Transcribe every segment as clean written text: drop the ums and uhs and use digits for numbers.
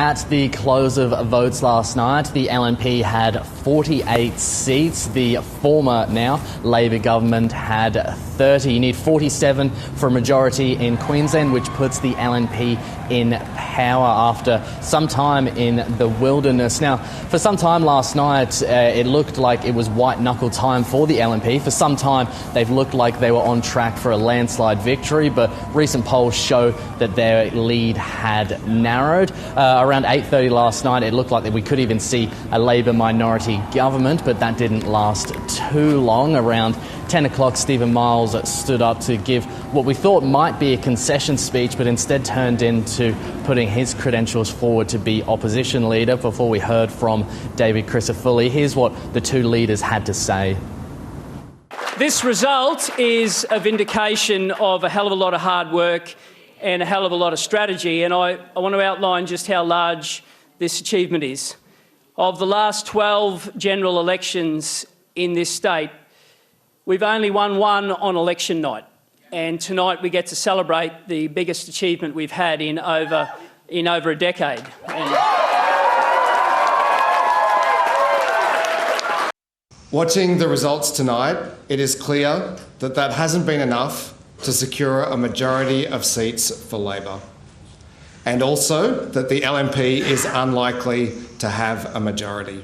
at the close of votes last night, the LNP had 48 seats. The former, now Labor government, had 30. You need 47 for a majority in Queensland, which puts the LNP in power after some time in the wilderness. Now, for some time last night, it looked like it was white-knuckle time for the LNP. For some time, they've looked like they were on track for a landslide victory, but recent polls show that their lead had narrowed. Around 8:30 last night, it looked like that we could even see a Labor minority government, but that didn't last too long. Around 10 o'clock, Steven Miles stood up to give what we thought might be a concession speech, but instead turned into putting his credentials forward to be opposition leader before we heard from David Crisafulli. Here's what the two leaders had to say. This result is a vindication of a hell of a lot of hard work and a hell of a lot of strategy, and I want to outline just how large this achievement is. Of the last 12 general elections in this state, we've only won one on election night, and tonight we get to celebrate the biggest achievement we've had in over a decade. Watching the results tonight, it is clear that that hasn't been enough to secure a majority of seats for Labor, and also that the LNP is unlikely to have a majority.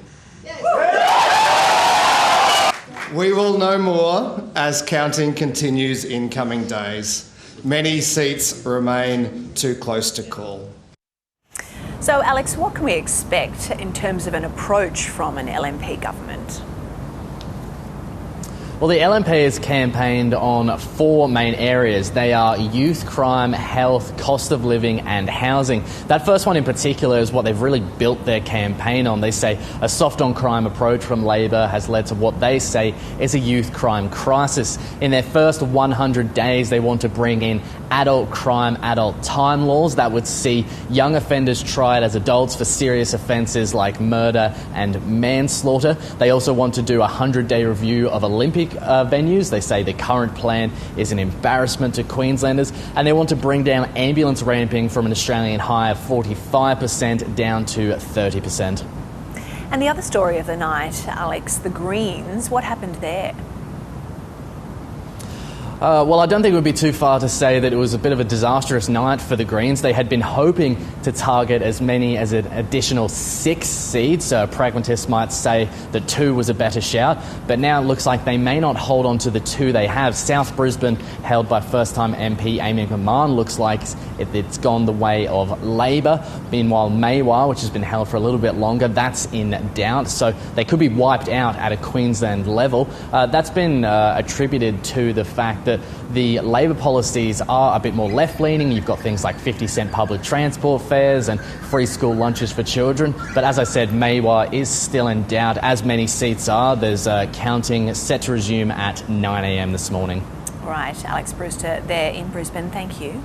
We will know more as counting continues in coming days. Many seats remain too close to call. So, Alex, what can we expect in terms of an approach from an LNP government? Well, the LNP has campaigned on four main areas. They are youth crime, health, cost of living and housing. That first one in particular is what they've really built their campaign on. They say a soft on crime approach from Labor has led to what they say is a youth crime crisis. In their first 100 days, they want to bring in adult crime, adult time laws that would see young offenders tried as adults for serious offences like murder and manslaughter. They also want to do a 100-day review of Olympic venues. They say the current plan is an embarrassment to Queenslanders, and they want to bring down ambulance ramping from an Australian high of 45% down to 30%. And the other story of the night, Alex, the Greens, what happened there? Well, I don't think it would be too far to say that it was a bit of a disastrous night for the Greens. They had been hoping to target as many as an additional 6 seats. Pragmatists might say that 2 was a better shout, but now it looks like they may not hold on to the 2 they have. South Brisbane, held by first-time MP Amy McMahon, looks like it's gone the way of Labor. Meanwhile, Maiwar, which has been held for a little bit longer, that's in doubt, so they could be wiped out at a Queensland level. That's been attributed to the fact that the Labor policies are a bit more left-leaning. You've got things like 50-cent public transport fares and free school lunches for children. But as I said, Maiwar is still in doubt, as many seats are. There's counting set to resume at 9 a.m. this morning. All right, Alex Brewster there in Brisbane. Thank you.